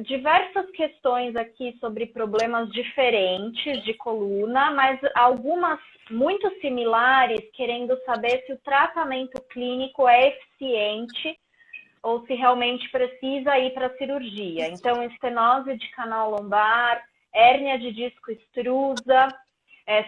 diversas questões aqui sobre problemas diferentes de coluna, mas algumas muito similares, querendo saber se o tratamento clínico é eficiente ou se realmente precisa ir para a cirurgia. Então, estenose de canal lombar, hérnia de disco extrusa,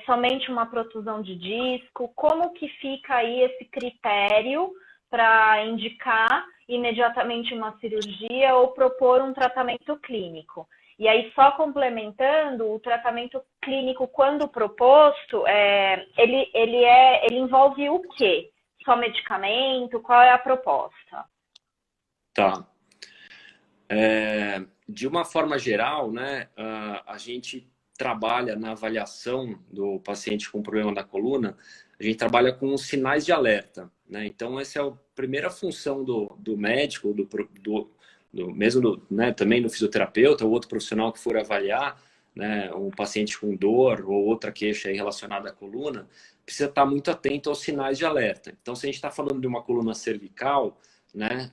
somente uma protusão de disco, como que fica aí esse critério para indicar imediatamente uma cirurgia ou propor um tratamento clínico? E aí, só complementando, o tratamento clínico, quando proposto, ele envolve o quê? Só medicamento? Qual é a proposta? Tá. De uma forma geral, né, a gente trabalha na avaliação do paciente com problema da coluna, a gente trabalha com os sinais de alerta, né? Então, essa é a primeira função do médico, né, também do fisioterapeuta ou outro profissional que for avaliar, né, um paciente com dor ou outra queixa aí relacionada à coluna, precisa estar muito atento aos sinais de alerta. Então, se a gente está falando de uma coluna cervical, né,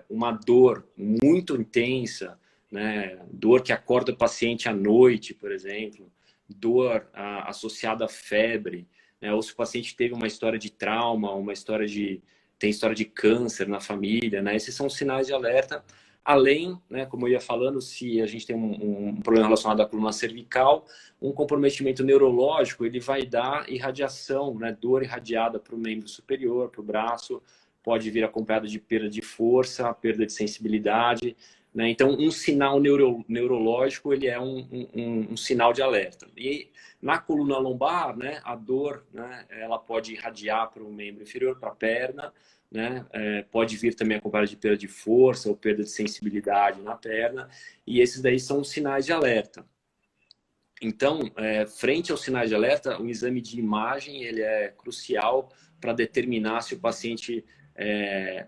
uma dor muito intensa, né, dor que acorda o paciente à noite, por exemplo, dor associada à febre, né, ou se o paciente teve uma história de trauma, tem história de câncer na família, né, esses são sinais de alerta. Além, né, como eu ia falando, se a gente tem um problema relacionado à coluna cervical, um comprometimento neurológico, ele vai dar irradiação, né, dor irradiada para o membro superior, para o braço, pode vir acompanhado de perda de força, perda de sensibilidade, né? Então, um sinal neurológico, ele é um sinal de alerta. E na coluna lombar, né, a dor, né, ela pode irradiar para o membro inferior, para a perna, né? Pode vir também acompanhado de perda de força ou perda de sensibilidade na perna, e esses daí são os sinais de alerta. Então, frente aos sinais de alerta, o exame de imagem ele é crucial para determinar se o paciente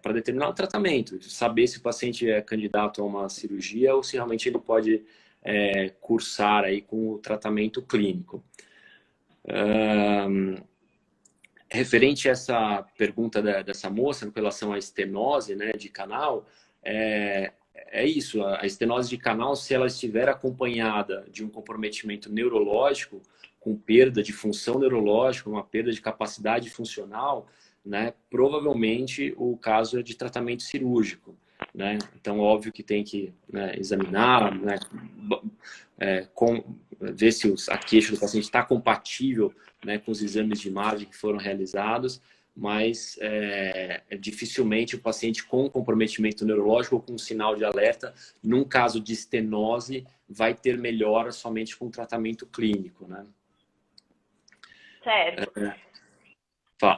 para determinar o tratamento, saber se o paciente é candidato a uma cirurgia ou se realmente ele pode cursar aí com o tratamento clínico. Referente a essa pergunta dessa moça em relação à estenose, né, de canal, é isso, a estenose de canal, se ela estiver acompanhada de um comprometimento neurológico, com perda de função neurológica, uma perda de capacidade funcional, né, provavelmente o caso é de tratamento cirúrgico, né? Então, óbvio que tem que, né, examinar, né, ver se a queixa do paciente está compatível, né, com os exames de imagem que foram realizados, mas dificilmente o paciente com comprometimento neurológico ou com sinal de alerta, num caso de estenose, vai ter melhora somente com tratamento clínico, né? Certo.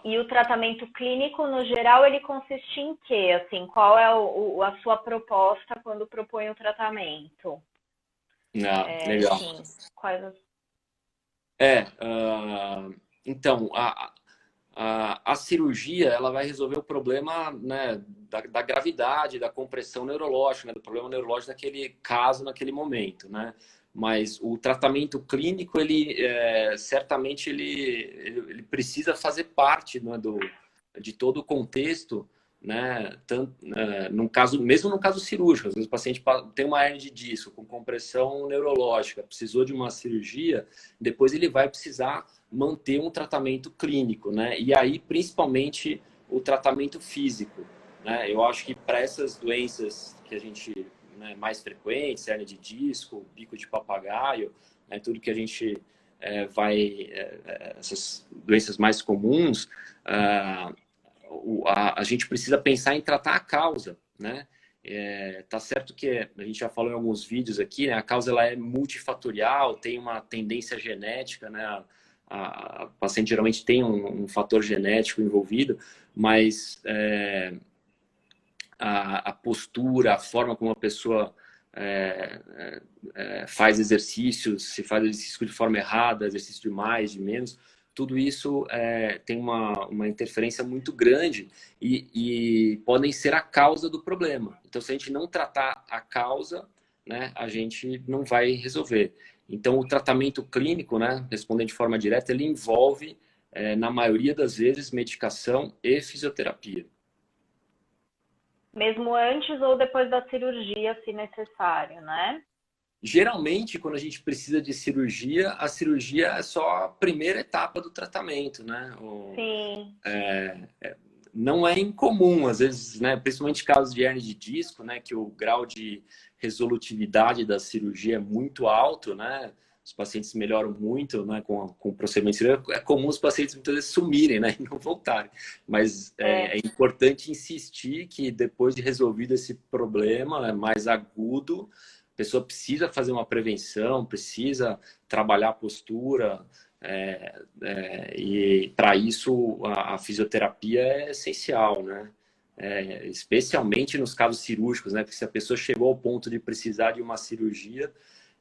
E o tratamento clínico, no geral, ele consiste em quê? Assim, qual é a sua proposta quando propõe o tratamento? Legal. Enfim, quais as... Então, a cirurgia ela vai resolver o problema, né, da gravidade, da compressão neurológica, né, do problema neurológico daquele caso, naquele momento, né? Mas o tratamento clínico, ele certamente ele precisa fazer parte, né, de todo o contexto, né? Tanto, mesmo no caso cirúrgico, às vezes o paciente tem uma hernia de disco com compressão neurológica, precisou de uma cirurgia, depois ele vai precisar manter um tratamento clínico, né? E aí, principalmente, o tratamento físico, né? Eu acho que para essas doenças que a gente, né, mais frequentes, hernia de disco, bico de papagaio, né, tudo que a gente essas doenças mais comuns, a gente precisa pensar em tratar a causa, né? Tá certo que a gente já falou em alguns vídeos aqui, né? A causa ela é multifatorial, tem uma tendência genética, né? A paciente geralmente tem um fator genético envolvido, mas a postura, a forma como a pessoa faz exercícios, se faz exercício de forma errada, exercício de mais, de menos, tudo isso tem uma interferência muito grande e podem ser a causa do problema. Então, se a gente não tratar a causa, né, a gente não vai resolver. Então, o tratamento clínico, né, respondendo de forma direta, ele envolve, na maioria das vezes, medicação e fisioterapia. Mesmo antes ou depois da cirurgia, se necessário, né? Geralmente, quando a gente precisa de cirurgia, a cirurgia é só a primeira etapa do tratamento, né? Sim. Não é incomum, às vezes, né? Principalmente casos de hernia de disco, né? Que o grau de resolutividade da cirurgia é muito alto, né? Os pacientes melhoram muito, né? Com o procedimento cirúrgico. É comum os pacientes muitas vezes sumirem, né? E não voltarem. Mas é importante insistir que depois de resolvido esse problema mais agudo, a pessoa precisa fazer uma prevenção, precisa trabalhar a postura, e para isso a fisioterapia é essencial, né? Especialmente nos casos cirúrgicos, né? Porque se a pessoa chegou ao ponto de precisar de uma cirurgia,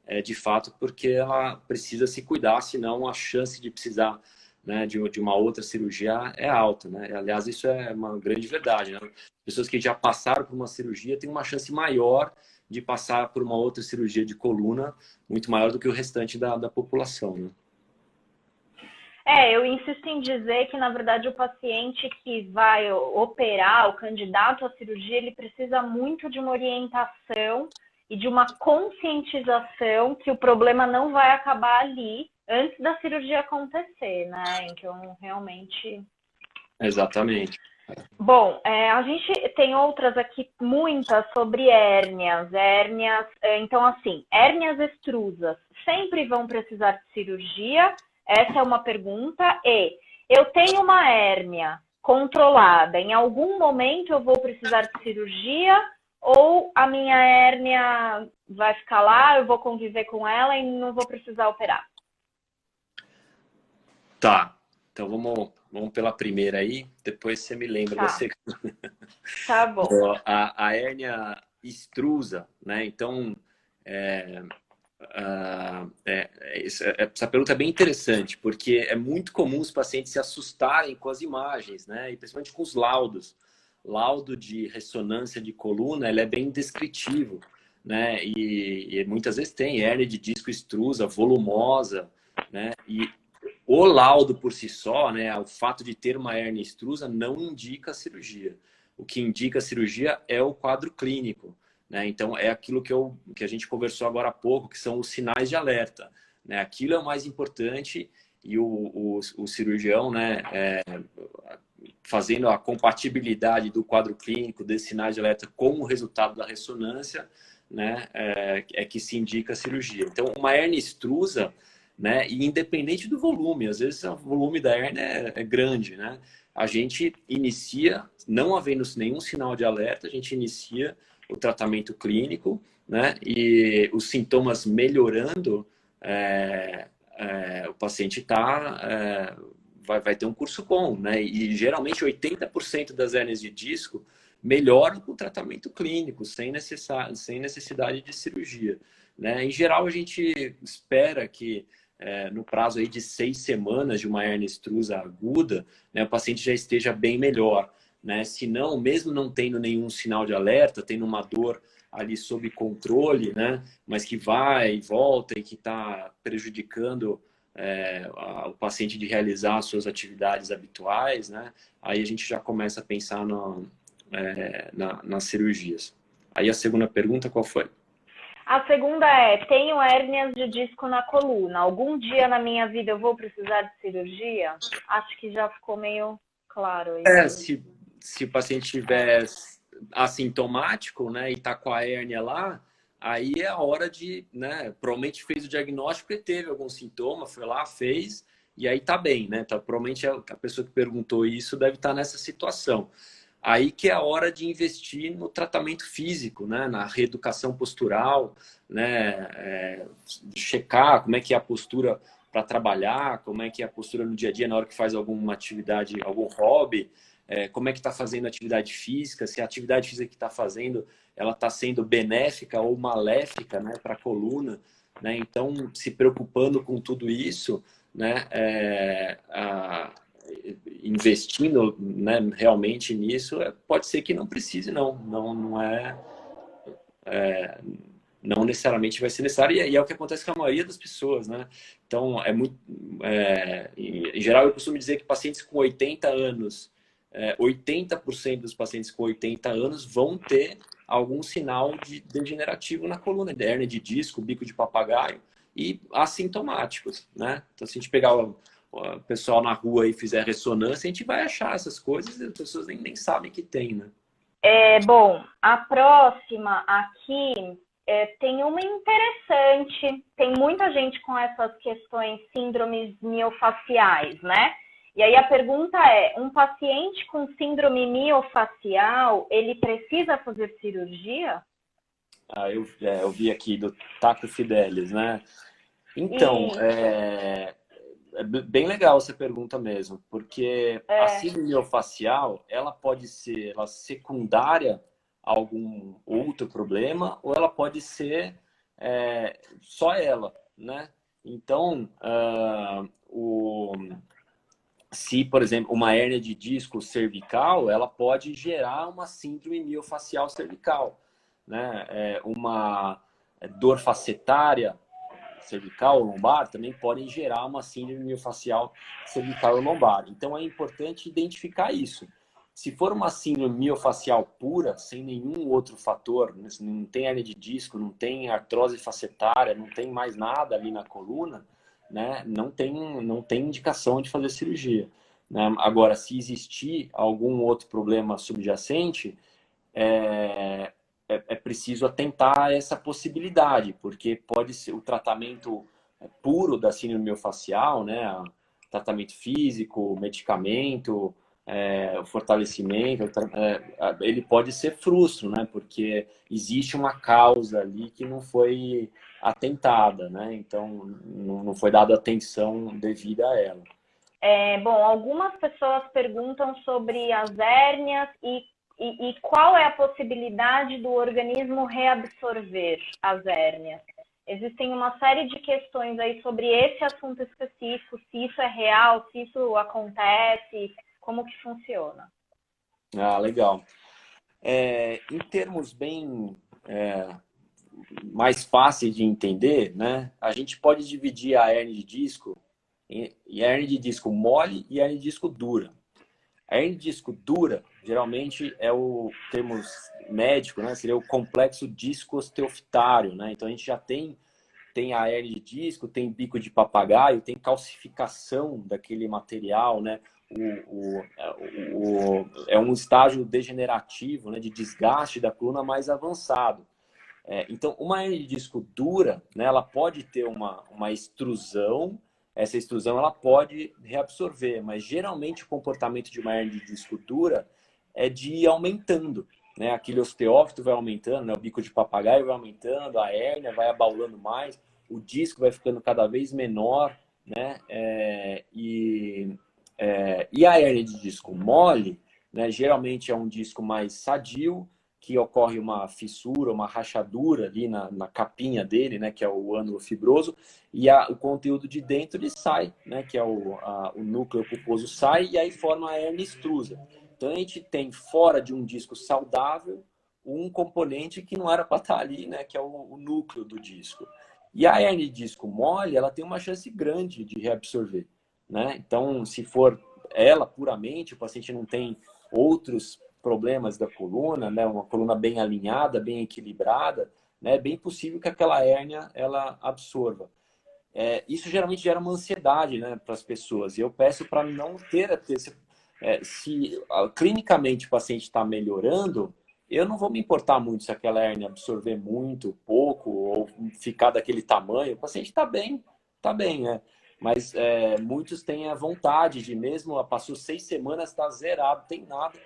é de fato porque ela precisa se cuidar, senão a chance de precisar, né, de uma outra cirurgia é alta, né? Aliás, isso é uma grande verdade, né? Pessoas que já passaram por uma cirurgia têm uma chance maior de passar por uma outra cirurgia de coluna, muito maior do que o restante da população, né? Eu insisto em dizer que, na verdade, o paciente que vai operar, o candidato à cirurgia, ele precisa muito de uma orientação e de uma conscientização que o problema não vai acabar ali antes da cirurgia acontecer, né? Então, realmente. Exatamente. Bom, a gente tem outras aqui, muitas, sobre hérnias. Então, assim, hérnias extrusas sempre vão precisar de cirurgia? Essa é uma pergunta. E eu tenho uma hérnia controlada, em algum momento eu vou precisar de cirurgia ou a minha hérnia vai ficar lá, eu vou conviver com ela e não vou precisar operar? Tá, então vamos pela primeira aí, depois você me lembra da Tá, segunda. tá bom. A hérnia extrusa, né? Então, essa pergunta é bem interessante, porque é muito comum os pacientes se assustarem com as imagens, né? E principalmente com os laudos. Laudo de ressonância de coluna, ele é bem descritivo, né? E muitas vezes tem hérnia de disco extrusa, volumosa, né? E o laudo por si só, né? O fato de ter uma hérnia extrusa não indica a cirurgia. O que indica a cirurgia é o quadro clínico, né? Então, é aquilo que a gente conversou agora há pouco, que são os sinais de alerta, né? Aquilo é o mais importante e o cirurgião, né, fazendo a compatibilidade do quadro clínico, desses sinais de alerta com o resultado da ressonância, né, que se indica a cirurgia. Então, uma hérnia extrusa, né, e independente do volume, às vezes o volume da hérnia é grande, né? A gente inicia, não havendo nenhum sinal de alerta, a gente inicia o tratamento clínico, né? E os sintomas melhorando, o paciente vai ter um curso bom, né? E geralmente 80% das hérnias de disco melhoram com tratamento clínico, sem necessidade de cirurgia, né? Em geral, a gente espera que no prazo aí de 6 semanas de uma hérnia extrusa aguda, né, o paciente já esteja bem melhor, né? Se não, mesmo não tendo nenhum sinal de alerta, tendo uma dor ali sob controle, né, mas que vai e volta e que está prejudicando o paciente de realizar suas atividades habituais, né, aí a gente já começa a pensar nas cirurgias. Aí a segunda pergunta, qual foi? A segunda é, tenho hérnias de disco na coluna. Algum dia na minha vida eu vou precisar de cirurgia? Acho que já ficou meio claro isso. Se o paciente estiver assintomático, né, e está com a hérnia lá, aí é a hora de, né, provavelmente fez o diagnóstico e teve algum sintoma, foi lá, fez, e aí tá bem, né? Então, provavelmente a pessoa que perguntou isso deve estar nessa situação. Aí que é a hora de investir no tratamento físico, né? Na reeducação postural, né? Checar como é que é a postura para trabalhar, como é que é a postura no dia a dia na hora que faz alguma atividade, algum hobby, como é que está fazendo atividade física, se a atividade física que está fazendo, ela está sendo benéfica ou maléfica, né, para a coluna, né? Então, se preocupando com tudo isso, né, investindo, né, realmente nisso, pode ser que não precise, não necessariamente vai ser necessário, e é o que acontece com a maioria das pessoas, né? Então, em geral, eu costumo dizer que pacientes com 80 anos 80% dos pacientes com 80 anos vão ter algum sinal de degenerativo na coluna, de hérnia de disco, bico de papagaio, e assintomáticos, né? Então, se a gente pegar o pessoal na rua e fizer ressonância, a gente vai achar essas coisas e as pessoas nem sabem que tem, né? Bom, a próxima aqui tem uma interessante. Tem muita gente com essas questões, síndromes miofaciais, né? E aí a pergunta é, um paciente com síndrome miofacial, ele precisa fazer cirurgia? Eu vi aqui do Taco Fidelis, né? Então, é bem legal essa pergunta mesmo, porque a síndrome miofacial, ela pode ser secundária a algum outro problema, ou ela pode ser só ela, né? Então, se, por exemplo, uma hérnia de disco cervical, ela pode gerar uma síndrome miofacial cervical, né? Uma dor facetária cervical ou lombar também podem gerar uma síndrome miofacial cervical ou lombar. Então é importante identificar isso. Se for uma síndrome miofacial pura, sem nenhum outro fator, não tem hérnia de disco, não tem artrose facetária, não tem mais nada ali na coluna, né? Não tem indicação de fazer cirurgia, né? Agora, se existir algum outro problema subjacente, é preciso atentar a essa possibilidade, porque pode ser o tratamento puro da síndrome miofacial, né? Tratamento físico, medicamento, o fortalecimento, ele pode ser frustro, né? Porque existe uma causa ali que não foi atentada, né? Então, não foi dada atenção devida a ela. Bom, algumas pessoas perguntam sobre as hérnias e qual é a possibilidade do organismo reabsorver as hérnias. Existem uma série de questões aí sobre esse assunto específico, se isso é real, se isso acontece, como que funciona. Ah, legal. Em termos bem mais fáceis de entender, né? A gente pode dividir a hérnia de disco em hérnia de disco mole e hérnia de disco dura. A hérnia de disco dura, geralmente, é o termo médico, né? Seria o complexo disco-osteofitário, né? Então, a gente já tem a hérnia de disco, tem bico de papagaio, tem calcificação daquele material, né? É um estágio degenerativo, né? De desgaste da coluna mais avançado. Então, uma hérnia de disco dura, né? Ela pode ter uma extrusão. Essa extrusão ela pode reabsorver, mas geralmente o comportamento de uma hérnia de disco dura é de ir aumentando, né? Aquele osteófito vai aumentando, né? O bico de papagaio vai aumentando, a hérnia vai abaulando mais, o disco vai ficando cada vez menor, né? E a hérnia de disco mole, né? Geralmente é um disco mais sadio, que ocorre uma fissura, uma rachadura ali na capinha dele, né, que é o ânulo fibroso, e o conteúdo de dentro ele sai, né, que é o núcleo pulposo sai, e aí forma a hérnia extrusa. Então a gente tem fora de um disco saudável um componente que não era para estar ali, né, que é o núcleo do disco. E a hérnia de disco mole, ela tem uma chance grande de reabsorver, né? Então, se for ela puramente, o paciente não tem outros problemas da coluna, né, uma coluna bem alinhada, bem equilibrada, né, é bem possível que aquela hérnia ela absorva. Isso geralmente gera uma ansiedade, né, para as pessoas. E eu peço para não ter se clinicamente o paciente está melhorando, eu não vou me importar muito se aquela hérnia absorver muito, pouco, ou ficar daquele tamanho. O paciente está bem, né? Mas muitos têm a vontade de mesmo, passou 6 semanas, está zerado, tem nada,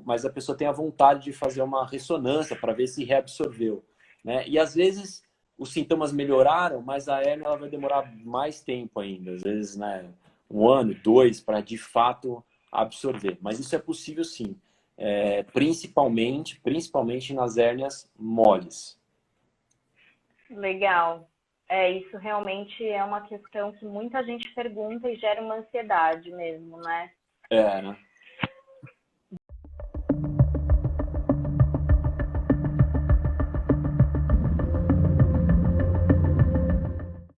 mas a pessoa tem a vontade de fazer uma ressonância para ver se reabsorveu, né? E às vezes os sintomas melhoraram, mas a hérnia ela vai demorar mais tempo ainda, às vezes, né, 1 ano, 2, para de fato absorver. Mas isso é possível sim, principalmente nas hérnias moles. Legal. Isso realmente é uma questão que muita gente pergunta e gera uma ansiedade mesmo, né? Né?